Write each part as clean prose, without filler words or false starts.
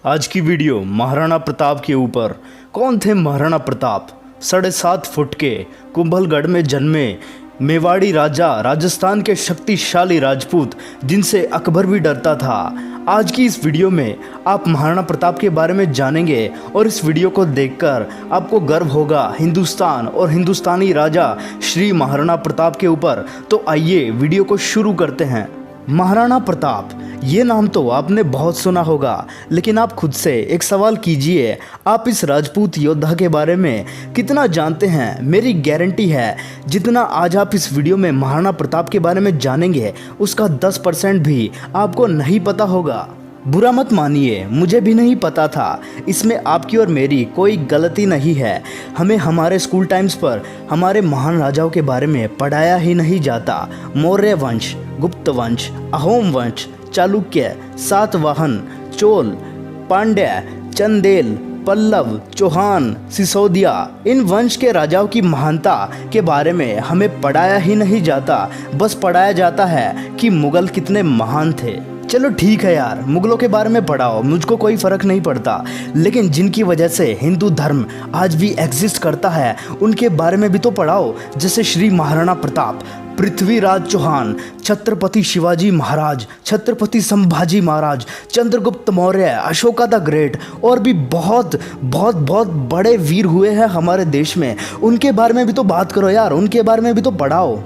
आज की वीडियो महाराणा प्रताप के ऊपर। कौन थे महाराणा प्रताप? 7.5 फुट के कुंभलगढ़ में जन्मे मेवाड़ी राजा, राजस्थान के शक्तिशाली राजपूत जिनसे अकबर भी डरता था। आज की इस वीडियो में आप महाराणा प्रताप के बारे में जानेंगे और इस वीडियो को देखकर आपको गर्व होगा हिंदुस्तान और हिंदुस्तानी राजा श्री महाराणा प्रताप के ऊपर। तो आइए वीडियो को शुरू करते हैं। महाराणा प्रताप, ये नाम तो आपने बहुत सुना होगा, लेकिन आप खुद से एक सवाल कीजिए, आप इस राजपूत योद्धा के बारे में कितना जानते हैं? मेरी गारंटी है जितना आज आप इस वीडियो में महाराणा प्रताप के बारे में जानेंगे उसका 10% भी आपको नहीं पता होगा। बुरा मत मानिए, मुझे भी नहीं पता था। इसमें आपकी और मेरी कोई गलती नहीं है। हमें हमारे स्कूल टाइम्स पर हमारे महान राजाओं के बारे में पढ़ाया ही नहीं जाता। मौर्य वंश, गुप्त वंश, अहोम वंश, चालुक्य, सातवाहन, चोल, पांड्य, चंदेल, पल्लव, चौहान, सिसोदिया, इन वंश के राजाओं की महानता के बारे में हमें पढ़ाया ही नहीं जाता। बस पढ़ाया जाता है कि मुगल कितने महान थे। चलो ठीक है यार, मुगलों के बारे में पढ़ाओ, मुझको कोई फ़र्क नहीं पड़ता, लेकिन जिनकी वजह से हिंदू धर्म आज भी एग्जिस्ट करता है उनके बारे में भी तो पढ़ाओ। जैसे श्री महाराणा प्रताप, पृथ्वीराज चौहान, छत्रपति शिवाजी महाराज, छत्रपति संभाजी महाराज, चंद्रगुप्त मौर्य, अशोका द ग्रेट, और भी बहुत बहुत बहुत बड़े वीर हुए हैं हमारे देश में। उनके बारे में भी तो बात करो यार, उनके बारे में भी तो पढ़ाओ।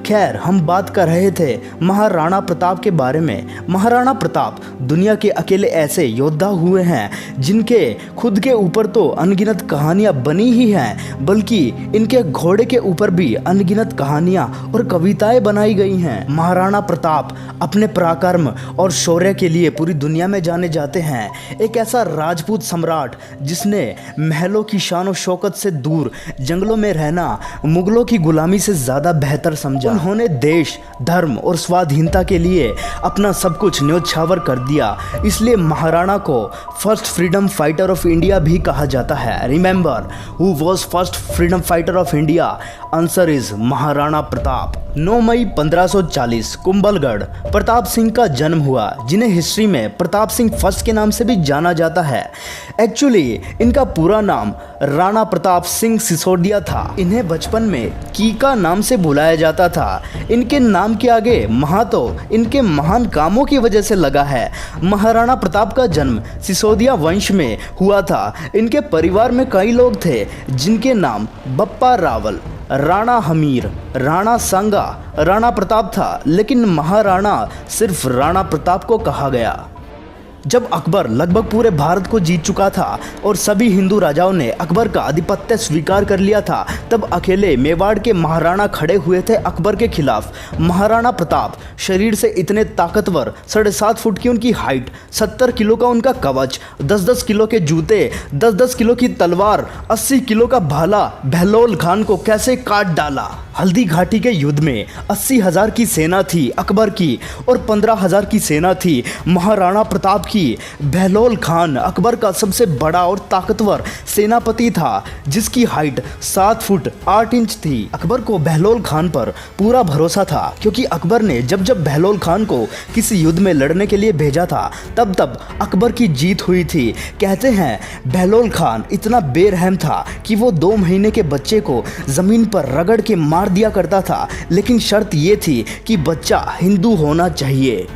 खैर, हम बात कर रहे थे महाराणा प्रताप के बारे में। महाराणा प्रताप दुनिया के अकेले ऐसे योद्धा हुए हैं जिनके खुद के ऊपर तो अनगिनत कहानियां बनी ही हैं, बल्कि इनके घोड़े के ऊपर भी अनगिनत कहानियां और कविताएं बनाई गई हैं। महाराणा प्रताप अपने पराक्रम और शौर्य के लिए पूरी दुनिया में जाने जाते हैं। एक ऐसा राजपूत सम्राट जिसने महलों की शान और शौकत से दूर जंगलों में रहना मुगलों की गुलामी से ज़्यादा बेहतर समझा। उन्होंने देश, धर्म और स्वाधीनता के लिए अपना सब कुछ न्योछावर कर दिया। इसलिए महाराणा को first freedom fighter of India भी कहा जाता है। Remember, who was first freedom fighter of India? Answer is Maharana Pratap. 9 मई 1540 कुंभलगढ़ प्रताप सिंह का जन्म हुआ, जिन्हें हिस्ट्री में प्रताप सिंह फर्स्ट के नाम से भी जाना जाता है। एक्चुअली इनका पूरा नाम राणा प्रताप सिंह सिसोदिया था। इन्हें बचपन में कीका नाम से बुलाया जाता था। इनके नाम के आगे महा तो इनके महान कामों की वजह से लगा है। महाराणा प्रताप का जन्म सिसोदिया वंश में हुआ था। इनके परिवार में कई लोग थे जिनके नाम बप्पा रावल, राणा हमीर, राणा सांगा, राणा प्रताप था, लेकिन महाराणा सिर्फ राणा प्रताप को कहा गया। जब अकबर लगभग पूरे भारत को जीत चुका था और सभी हिंदू राजाओं ने अकबर का आधिपत्य स्वीकार कर लिया था, तब अकेले मेवाड़ के महाराणा खड़े हुए थे अकबर के खिलाफ। महाराणा प्रताप शरीर से इतने ताकतवर, 7.5 फुट की उनकी हाइट, 70 किलो का उनका कवच, 10-10 किलो के जूते, 10-10 किलो की तलवार, 80 किलो का भाला बहलोल खान को कैसे काट डाला। हल्दी घाटी के युद्ध में 80,000 की सेना थी अकबर की और 15,000 की सेना थी महाराणा प्रताप की। बहलोल खान अकबर का सबसे बड़ा और ताकतवर सेनापति था, जिसकी हाइट 7 फुट 8 इंच थी। अकबर को बहलोल खान पर पूरा भरोसा था, क्योंकि अकबर ने जब जब बहलोल खान को किसी युद्ध में लड़ने के लिए भेजा था तब तब अकबर की जीत हुई थी। कहते हैं बहलोल खान इतना बेरहम था कि वो 2 महीने के बच्चे को जमीन पर रगड़ के मार दिया करता था, लेकिन शर्त ये थी कि बच्चा हिंदू होना चाहिए।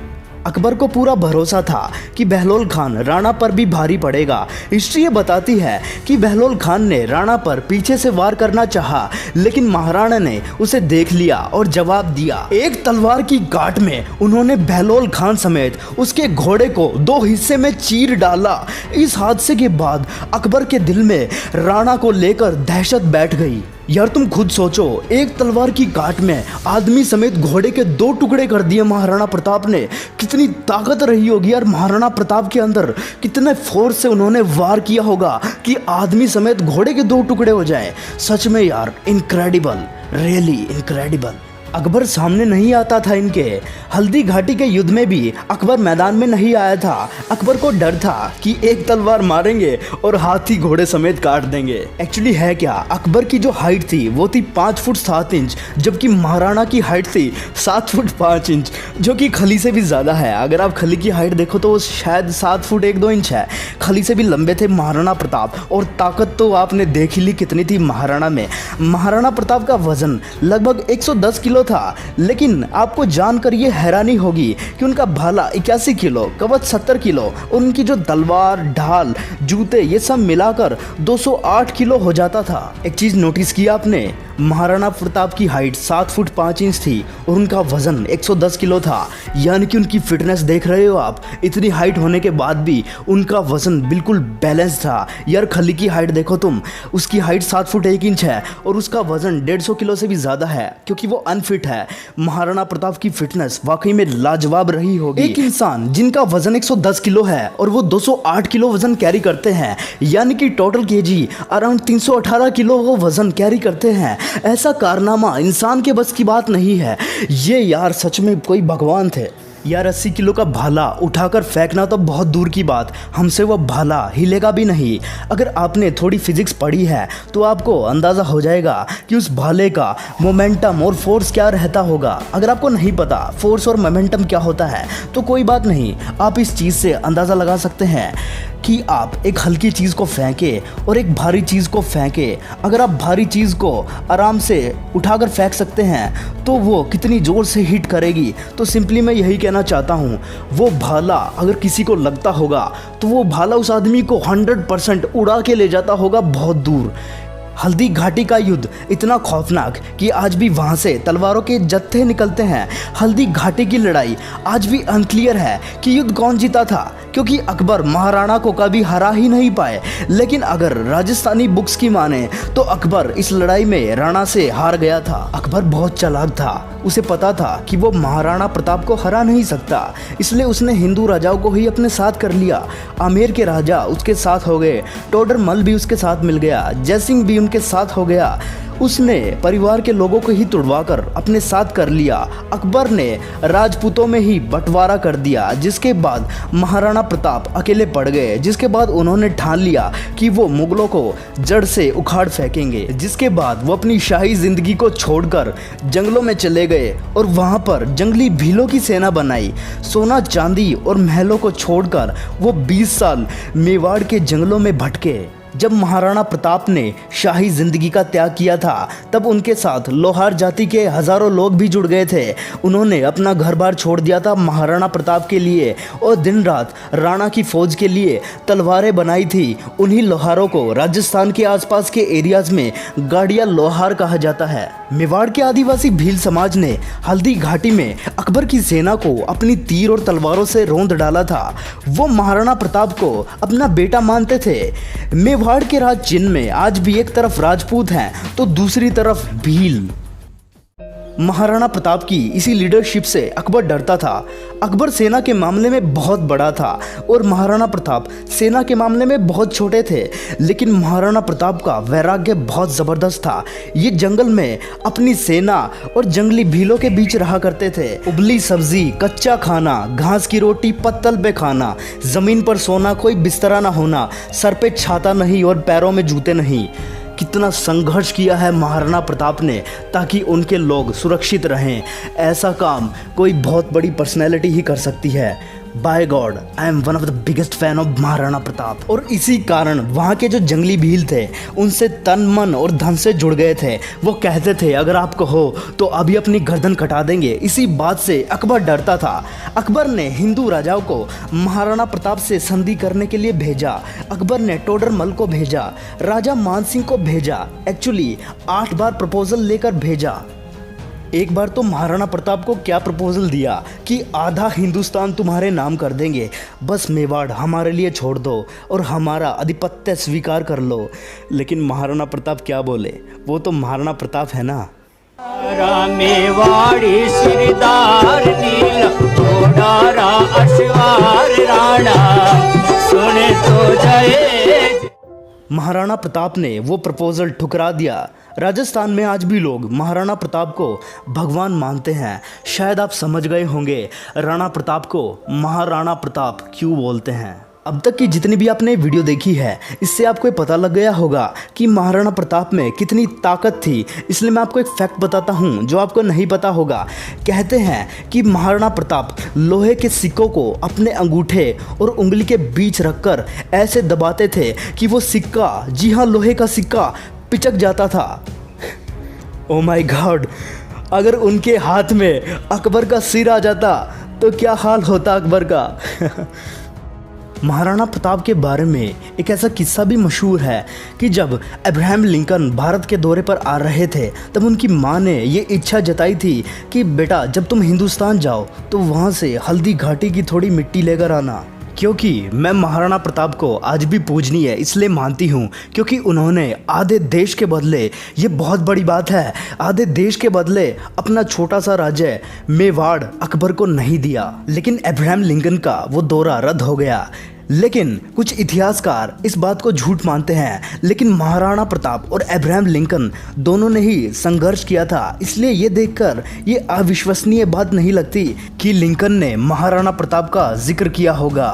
अकबर को पूरा भरोसा था कि बहलोल खान राणा पर भी भारी पड़ेगा। हिस्ट्री ये बताती है कि बहलोल खान ने राणा पर पीछे से वार करना चाहा, लेकिन महाराणा ने उसे देख लिया और जवाब दिया। एक तलवार की गांठ में उन्होंने बहलोल खान समेत उसके घोड़े को 2 हिस्से में चीर डाला। इस हादसे के बाद अकबर के दिल में राणा को लेकर दहशत बैठ गई। यार तुम खुद सोचो, एक तलवार की गांठ में आदमी समेत घोड़े के 2 टुकड़े कर दिए महाराणा प्रताप ने। कितनी ताकत रही होगी यार महाराणा प्रताप के अंदर, कितने फोर्स से उन्होंने वार किया होगा कि आदमी समेत घोड़े के 2 टुकड़े हो जाएं। सच में यार इनक्रेडिबल, रियली इनक्रेडिबल। अकबर सामने नहीं आता था इनके। हल्दी घाटी के युद्ध में भी अकबर मैदान में नहीं आया था। अकबर को डर था कि एक तलवार मारेंगे और हाथी घोड़े समेत काट देंगे। एक्चुअली है क्या, अकबर की जो हाइट थी वो थी 5 फुट 7 इंच, जबकि महाराणा की हाइट थी 7 फुट 5 इंच, जो कि खली से भी ज़्यादा है। अगर आप खली की हाइट देखो तो वो शायद 7 फुट 1-2 इंच है। खली से भी लंबे थे महाराणा प्रताप, और ताकत तो आपने देख ही ली कितनी थी महाराणा में। महाराणा प्रताप का वजन लगभग 110 किलो था, लेकिन आपको जानकर ये हैरानी होगी कि उनका भाला 81 किलो, कवच 70 किलो और उनकी जो तलवार, ढाल, जूते ये सब मिलाकर 208 किलो हो जाता था। एक चीज़ नोटिस किया आपने, महाराणा प्रताप की हाइट 7 फुट 5 इंच थी और उनका वजन 110 किलो था, यानी कि उनकी फिटनेस देख रहे हो आप। इतनी हाइट होने के बाद भी उनका वजन बिल्कुल बैलेंस था। यार खली की हाइट देखो तुम, उसकी हाइट 7 फुट 1 इंच है और उसका वजन 150 किलो से भी ज़्यादा है, क्योंकि वो अनफिट है। महाराणा प्रताप की फिटनेस वाकई में लाजवाब रही होगी। एक इंसान जिनका वजन 110 किलो है और वो 208 किलो वजन कैरी करते हैं, यानी कि टोटल केजी अराउंड 318 किलो वो वजन कैरी करते हैं। ऐसा कारनामा इंसान के बस की बात नहीं है। ये यार सच में कोई भगवान थे। यार 80 किलो का भाला उठाकर फेंकना तो बहुत दूर की बात, हमसे वह भाला हिलेगा भी नहीं। अगर आपने थोड़ी फिजिक्स पढ़ी है तो आपको अंदाज़ा हो जाएगा कि उस भाले का मोमेंटम और फोर्स क्या रहता होगा। अगर आपको नहीं पता फोर्स और मोमेंटम क्या होता है तो कोई बात नहीं, आप इस चीज़ से अंदाज़ा लगा सकते हैं कि आप एक हल्की चीज़ को फेंके और एक भारी चीज़ को फेंके। अगर आप भारी चीज़ को आराम से उठाकर फेंक सकते हैं तो वो कितनी ज़ोर से हिट करेगी। तो सिंपली मैं यही कहना चाहता हूँ, वो भाला अगर किसी को लगता होगा तो वो भाला उस आदमी को 100% उड़ा के ले जाता होगा बहुत दूर। हल्दी घाटी का युद्ध इतना खौफनाक कि आज भी वहाँ से तलवारों के जत्थे निकलते हैं। हल्दी घाटी की लड़ाई आज भी अनक्लियर है कि युद्ध कौन जीता था, क्योंकि अकबर महाराणा को कभी हरा ही नहीं पाए। लेकिन अगर राजस्थानी बुक्स की माने तो अकबर इस लड़ाई में राणा से हार गया था। अकबर बहुत चालाक था, उसे पता था कि वो महाराणा प्रताप को हरा नहीं सकता, इसलिए उसने हिंदू राजाओं को ही अपने साथ कर लिया। आमेर के राजा उसके साथ हो गए, टोडरमल भी उसके साथ मिल गया, जयसिंह भी उनके साथ हो गया। उसने परिवार के लोगों को ही तुड़वाकर अपने साथ कर लिया। अकबर ने राजपूतों में ही बंटवारा कर दिया, जिसके बाद महाराणा प्रताप अकेले पड़ गए। जिसके बाद उन्होंने ठान लिया कि वो मुगलों को जड़ से उखाड़ फेंकेंगे। जिसके बाद वो अपनी शाही जिंदगी को छोड़कर जंगलों में चले गए और वहाँ पर जंगली भीलों की सेना बनाई। सोना चांदी और महलों को छोड़कर वो 20 साल मेवाड़ के जंगलों में भटके। जब महाराणा प्रताप ने शाही जिंदगी का त्याग किया था तब उनके साथ लोहार जाति के हजारों लोग भी जुड़ गए थे। उन्होंने अपना घर बार छोड़ दिया था महाराणा प्रताप के लिए और दिन रात राणा की फौज के लिए तलवारें बनाई थी। उन्हीं लोहारों को राजस्थान के आसपास के एरियाज में गाड़िया लोहार कहा जाता है। मेवाड़ के आदिवासी भील समाज ने हल्दी घाटी में अकबर की सेना को अपनी तीर और तलवारों से रौंद डाला था। वो महाराणा प्रताप को अपना बेटा मानते थे। मेवाड़ के राज चिन्ह में आज भी एक तरफ राजपूत हैं तो दूसरी तरफ भील। महाराणा प्रताप की इसी लीडरशिप से अकबर डरता था। अकबर सेना के मामले में बहुत बड़ा था और महाराणा प्रताप सेना के मामले में बहुत छोटे थे, लेकिन महाराणा प्रताप का वैराग्य बहुत ज़बरदस्त था। ये जंगल में अपनी सेना और जंगली भीलों के बीच रहा करते थे। उबली सब्जी, कच्चा खाना, घास की रोटी पत्तल पे खाना, ज़मीन पर सोना, कोई बिस्तरा ना होना, सर पे छाता नहीं और पैरों में जूते नहीं। कितना संघर्ष किया है महाराणा प्रताप ने ताकि उनके लोग सुरक्षित रहें। ऐसा काम कोई बहुत बड़ी पर्सनैलिटी ही कर सकती है। By God, I am one of the biggest fan of Maharana Pratap. और इसी कारण वहाँ के जो जंगली भील थे उनसे तन मन और धन से जुड़ गए थे। वो कहते थे अगर आप कहो तो अभी अपनी गर्दन कटा देंगे। इसी बात से अकबर डरता था। अकबर ने हिंदू राजाओं को महाराणा प्रताप से संधि करने के लिए भेजा। अकबर ने टोडरमल को भेजा, राजा मानसिंह को भेजा, एक्चुअली 8 बार प्रपोजल लेकर भेजा। एक बार तो महाराणा प्रताप को क्या प्रपोजल दिया कि आधा हिंदुस्तान तुम्हारे नाम कर देंगे, बस मेवाड़ हमारे लिए छोड़ दो और हमारा आधिपत्य स्वीकार कर लो। लेकिन महाराणा प्रताप क्या बोले, वो तो महाराणा प्रताप है ना। मेवाड़ी सिरदार नील घोड़ारा अश्वार राणा सुने तो जाए। महाराणा प्रताप ने वो प्रपोजल ठुकरा दिया। राजस्थान में आज भी लोग महाराणा प्रताप को भगवान मानते हैं। शायद आप समझ गए होंगे राणा प्रताप को महाराणा प्रताप क्यों बोलते हैं। अब तक की जितनी भी आपने वीडियो देखी है, इससे आपको ये पता लग गया होगा कि महाराणा प्रताप में कितनी ताकत थी। इसलिए मैं आपको एक फैक्ट बताता हूँ जो आपको नहीं पता होगा। कहते हैं कि महाराणा प्रताप लोहे के सिक्कों को अपने अंगूठे और उंगली के बीच रखकर ऐसे दबाते थे कि वो सिक्का, जी हाँ लोहे का सिक्का, पिचक जाता था। ओ माय गॉड, अगर उनके हाथ में अकबर का सिर आ जाता तो क्या हाल होता अकबर का। महाराणा प्रताप के बारे में एक ऐसा किस्सा भी मशहूर है कि जब अब्राहम लिंकन भारत के दौरे पर आ रहे थे तब उनकी मां ने ये इच्छा जताई थी कि बेटा जब तुम हिंदुस्तान जाओ तो वहाँ से हल्दी घाटी की थोड़ी मिट्टी लेकर आना। क्योंकि मैं महाराणा प्रताप को आज भी पूजनीय इसलिए मानती हूँ क्योंकि उन्होंने आधे देश के बदले, ये बहुत बड़ी बात है, आधे देश के बदले अपना छोटा सा राज्य मेवाड़ अकबर को नहीं दिया। लेकिन अब्राहम लिंकन का वो दौरा रद्द हो गया। लेकिन कुछ इतिहासकार इस बात को झूठ मानते हैं, लेकिन महाराणा प्रताप और अब्राहम लिंकन दोनों ने ही संघर्ष किया था। इसलिए ये देखकर ये अविश्वसनीय बात नहीं लगती कि लिंकन ने महाराणा प्रताप का जिक्र किया होगा।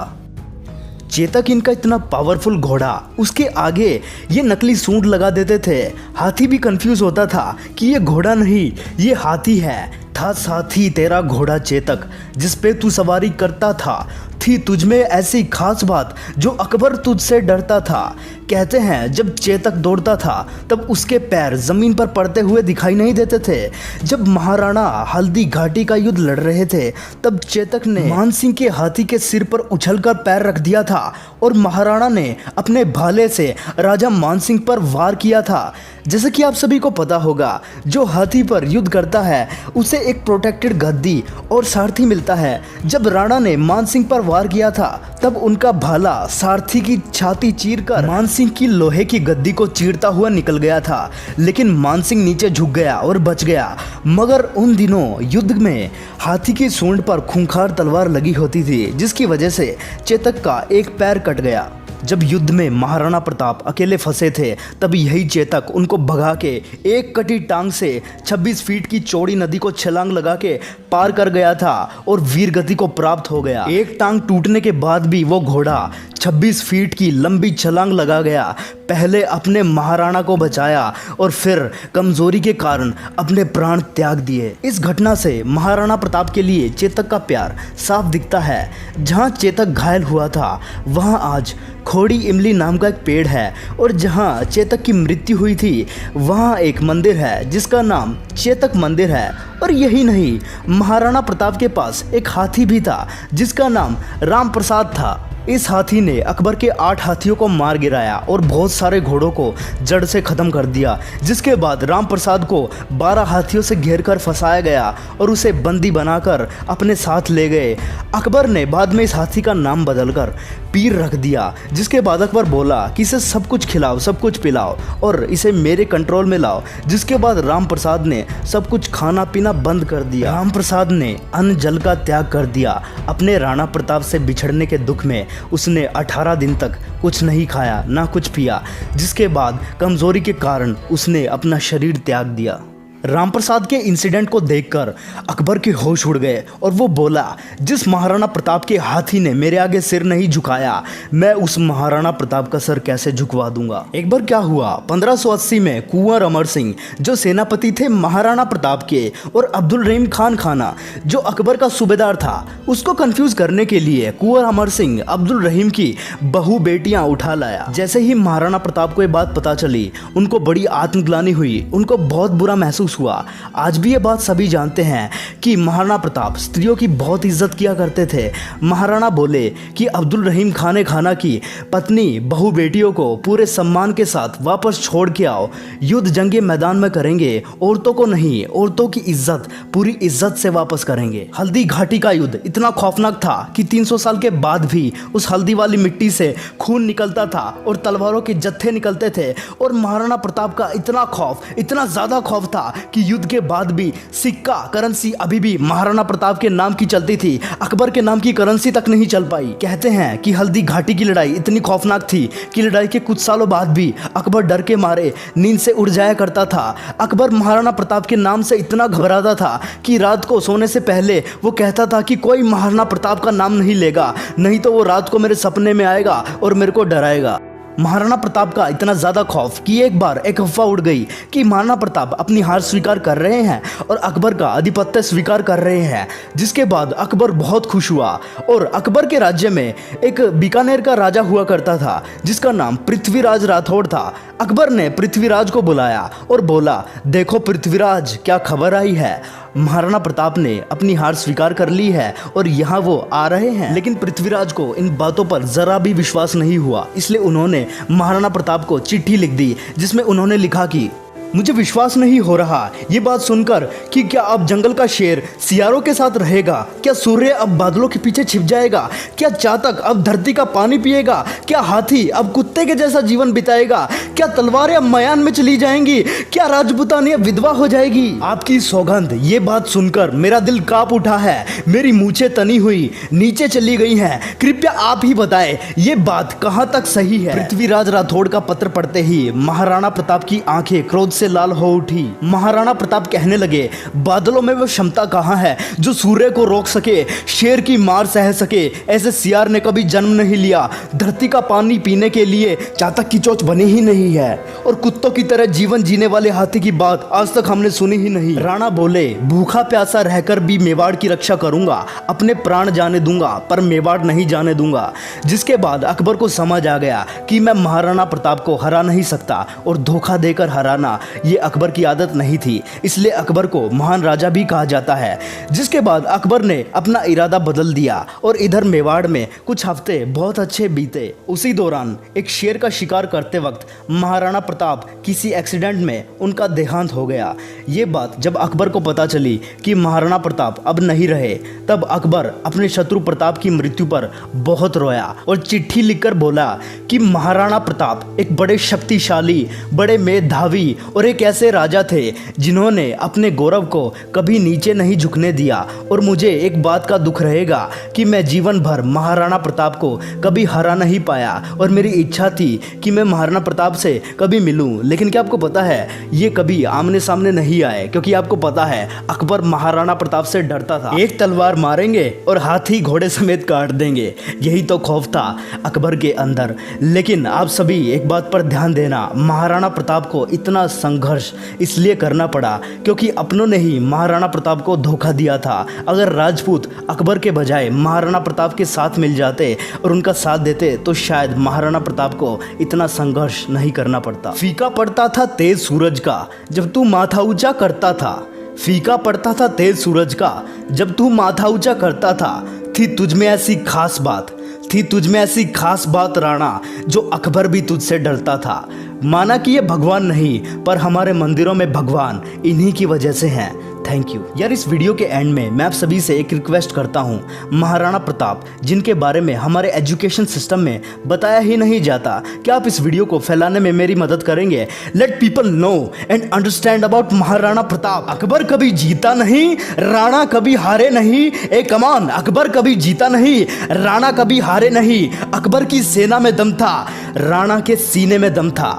चेतक इनका इतना पावरफुल घोड़ा, उसके आगे ये नकली सूंड लगा देते थे। हाथी भी कंफ्यूज होता था कि ये घोड़ा नहीं ये हाथी है। था साथी तेरा घोड़ा चेतक जिस पे तू सवारी करता था, थी तुझमें ऐसी खास बात जो अकबर तुझसे डरता था। कहते हैं जब चेतक दौड़ता था तब उसके पैर जमीन पर पड़ते हुए दिखाई नहीं देते थे। जब महाराणा हल्दी घाटी का युद्ध लड़ रहे थे तब चेतक ने मानसिंह के हाथी के सिर पर उछलकर पैर रख दिया था और महाराणा ने अपने भाले से राजा मानसिंह पर वार किया था। जैसे कि आप सभी को पता होगा, जो हाथी पर युद्ध करता है उसे एक प्रोटेक्टेड गद्दी और सारथी मिलता है। जब राणा ने मानसिंह पर वार किया था तब उनका भाला सारथी की छाती चीरकर मानसिंह की लोहे की गद्दी को चीरता हुआ निकल गया था। लेकिन मानसिंह नीचे झुक गया और बच गया। मगर उन दिनों युद्ध में हाथी की सूंड पर खूंखार तलवार लगी होती थी, जिसकी वजह से चेतक का एक पैर कट गया। जब युद्ध में महाराणा प्रताप अकेले फंसे थे तब यही चेतक उनको भगा के एक कटी टांग से 26 फीट की चौड़ी नदी को छलांग लगा के पार कर गया था और वीर गति को प्राप्त हो गया। एक टांग टूटने के बाद भी वो घोड़ा 26 फीट की लंबी छलांग लगा गया। पहले अपने महाराणा को बचाया और फिर कमजोरी के कारण अपने प्राण त्याग दिए। इस घटना से महाराणा प्रताप के लिए चेतक का प्यार साफ दिखता है। जहाँ चेतक घायल हुआ था वहाँ आज खोड़ी इमली नाम का एक पेड़ है और जहाँ चेतक की मृत्यु हुई थी वहाँ एक मंदिर है जिसका नाम चेतक मंदिर है। और यही नहीं, महाराणा प्रताप के पास एक हाथी भी था जिसका नाम राम प्रसाद था। इस हाथी ने अकबर के 8 हाथियों को मार गिराया और बहुत सारे घोड़ों को जड़ से ख़त्म कर दिया। जिसके बाद राम प्रसाद को 12 हाथियों से घेरकर फंसाया गया और उसे बंदी बनाकर अपने साथ ले गए। अकबर ने बाद में इस हाथी का नाम बदलकर पीर रख दिया। जिसके बाद अकबर बोला कि इसे सब कुछ खिलाओ, सब कुछ पिलाओ और इसे मेरे कंट्रोल में लाओ। जिसके बाद राम प्रसाद ने सब कुछ खाना पीना बंद कर दिया। राम प्रसाद ने अन्न जल का त्याग कर दिया। अपने राणा प्रताप से बिछड़ने के दुख में उसने 18 दिन तक कुछ नहीं खाया ना कुछ पिया। जिसके बाद कमजोरी के कारण उसने अपना शरीर त्याग दिया। राम प्रसाद के इंसिडेंट को देखकर अकबर के होश उड़ गए और वो बोला, जिस महाराणा प्रताप के हाथी ने मेरे आगे सिर नहीं झुकाया, मैं उस महाराणा प्रताप का सर कैसे झुकवा दूंगा। एक बार क्या हुआ, 1580 में कुंवर अमर सिंह जो सेनापति थे महाराणा प्रताप के और अब्दुल रहीम खान खाना जो अकबर का सूबेदार था, उसको कंफ्यूज करने के लिए कुंवर अमर सिंह अब्दुल रहीम की बहु बेटियां उठा लाया। जैसे ही महाराणा प्रताप को ये बात पता चली उनको बड़ी आत्मग्लानि हुई, उनको बहुत बुरा महसूस हुआ। आज भी ये बात सभी जानते हैं कि महाराणा प्रताप स्त्रियों की बहुत इज्जत किया करते थे। महाराणा बोले कि अब्दुल रहीम खान खाना की पत्नी बहु बेटियों को पूरे सम्मान के साथ वापस छोड़ के आओ, युद्ध जंगे मैदान में करेंगे, औरतों को नहीं, औरतों की इज्जत पूरी इज्जत से वापस करेंगे। हल्दी घाटी का युद्ध इतना खौफनाक था कि 300 साल के बाद भी उस हल्दी वाली मिट्टी से खून निकलता था और तलवारों के जत्थे निकलते थे और महाराणा प्रताप का इतना खौफ, इतना ज्यादा खौफ था कि युद्ध के बाद भी सिक्का करेंसी अभी भी महाराणा प्रताप के नाम की चलती थी, अकबर के नाम की करेंसी तक नहीं चल पाई। कहते हैं कि हल्दी घाटी की लड़ाई इतनी खौफनाक थी कि लड़ाई के कुछ सालों बाद भी अकबर डर के मारे नींद से उड़ जाया करता था। अकबर महाराणा प्रताप के नाम से इतना घबराता था कि रात को सोने से पहले वो कहता था कि कोई महाराणा प्रताप का नाम नहीं लेगा, नहीं तो वो रात को मेरे सपने में आएगा और मेरे को डराएगा। महाराणा प्रताप का इतना ज़्यादा खौफ कि एक बार एक अफवाह उड़ गई कि महाराणा प्रताप अपनी हार स्वीकार कर रहे हैं और अकबर का आधिपत्य स्वीकार कर रहे हैं, जिसके बाद अकबर बहुत खुश हुआ। और अकबर के राज्य में एक बीकानेर का राजा हुआ करता था जिसका नाम पृथ्वीराज राठौड़ था। अकबर ने पृथ्वीराज को बुलाया और बोला, देखो पृथ्वीराज, क्या खबर आई है, महाराणा प्रताप ने अपनी हार स्वीकार कर ली है और यहाँ वो आ रहे हैं। लेकिन पृथ्वीराज को इन बातों पर जरा भी विश्वास नहीं हुआ, इसलिए उन्होंने महाराणा प्रताप को चिट्ठी लिख दी जिसमें उन्होंने लिखा कि मुझे विश्वास नहीं हो रहा ये बात सुनकर कि क्या अब जंगल का शेर सियारों के साथ रहेगा, क्या सूर्य अब बादलों के पीछे छिप जाएगा, क्या चातक अब धरती का पानी पिएगा, क्या हाथी अब कुत्ते के जैसा जीवन बिताएगा, क्या तलवारें अब मयान में चली जाएंगी, क्या राजपूतानी अब विधवा हो जाएगी। आपकी सौगंध ये बात सुनकर मेरा दिल कांप उठा है, मेरी मूछें तनी हुई नीचे चली गई हैं। कृपया आप ही बताएं ये बात कहाँ तक सही है। पृथ्वीराज राठौड़ का पत्र पढ़ते ही महाराणा प्रताप की आंखें क्रोध से लाल हो उठी। महाराणा प्रताप कहने लगे, बादलों में वो क्षमता कहाँ है जो सूर्य को रोक सके, शेर की मार सह सके। ऐसे सियार ने कभी जन्म नहीं लिया, धरती का पानी पीने के लिए चातक की चोंच बनी ही नहीं है, और कुत्तों की तरह जीवन जीने वाले हाथी की बात आज तक हमने सुनी ही नहीं। राणा बोले, भूखा प्यासा रहकर भी मेवाड़ की रक्षा करूंगा, अपने प्राण जाने दूंगा पर मेवाड़ नहीं जाने दूंगा। जिसके बाद अकबर को समझ आ गया कि मैं महाराणा प्रताप को हरा नहीं सकता और धोखा देकर हराना ये अकबर की आदत नहीं थी, इसलिए अकबर को महान राजा भी कहा जाता है। जिसके बाद अकबर ने अपना इरादा बदल दिया और इधर मेवाड़ में कुछ हफ्ते बहुत अच्छे बीते। उसी दौरान एक शेर का शिकार करते वक्त महाराणा प्रताप किसी एक्सीडेंट में उनका देहांत हो गया। ये बात जब अकबर को पता चली कि महाराणा प्रताप अब नहीं रहे, तब अकबर अपने शत्रु प्रताप की मृत्यु पर बहुत रोया और चिट्ठी लिखकर बोला कि महाराणा प्रताप एक बड़े शक्तिशाली, बड़े मेधावी और एक ऐसे राजा थे जिन्होंने अपने गौरव को कभी नीचे नहीं झुकने दिया। और मुझे एक बात का दुख रहेगा कि मैं जीवन भर महाराणा प्रताप को कभी हरा नहीं पाया, और मेरी इच्छा थी कि मैं महाराणा प्रताप से कभी मिलूं, लेकिन क्या आपको पता है ये कभी आमने सामने नहीं आए, क्योंकि आपको पता है अकबर महाराणा प्रताप से डरता था। एक तलवार मारेंगे और हाथी घोड़े समेत काट देंगे, यही तो खौफ था अकबर के अंदर। लेकिन आप सभी एक बात पर ध्यान देना, महाराणा प्रताप को इतना संघर्ष इसलिए करना पड़ा क्योंकि अपनों ने ही महाराणा प्रताप को धोखा दिया था। अगर राजपूत अकबर के बजाय महाराणा प्रताप के साथ मिल जाते और उनका साथ देते तो शायद महाराणा प्रताप को इतना संघर्ष नहीं करना पड़ता। फीका पड़ता था तेज सूरज का जब तू माथा ऊंचा करता था, फीका पड़ता था तेज सूरज का जब तू माथा ऊंचा करता था। थी तुझमें ऐसी खास बात, थी तुझमें ऐसी खास बात राणा, जो अकबर भी तुझसे डरता था। माना कि ये भगवान नहीं, पर हमारे मंदिरों में भगवान इन्हीं की वजह से हैं। थैंक यू यार। इस वीडियो के एंड में मैं आप सभी से एक रिक्वेस्ट करता हूँ, महाराणा प्रताप जिनके बारे में हमारे एजुकेशन सिस्टम में बताया ही नहीं जाता, क्या आप इस वीडियो को फैलाने में मेरी मदद करेंगे? Let people know and understand about Maharana Pratap. Akbar कभी जीता नहीं, राणा कभी हारे नहीं। ए कमान, अकबर कभी जीता नहीं, राणा कभी हारे नहीं। अकबर की सेना में दम था, राणा के सीने में दम था।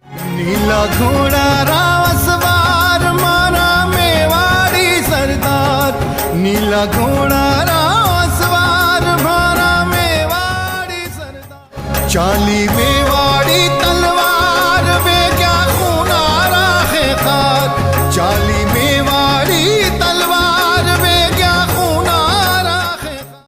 नीला घोड़ा रावसवार मारा मेवाड़ी सरदार, नीला घोड़ा रावसवार मारा मेवाड़ी सरदार। चाली में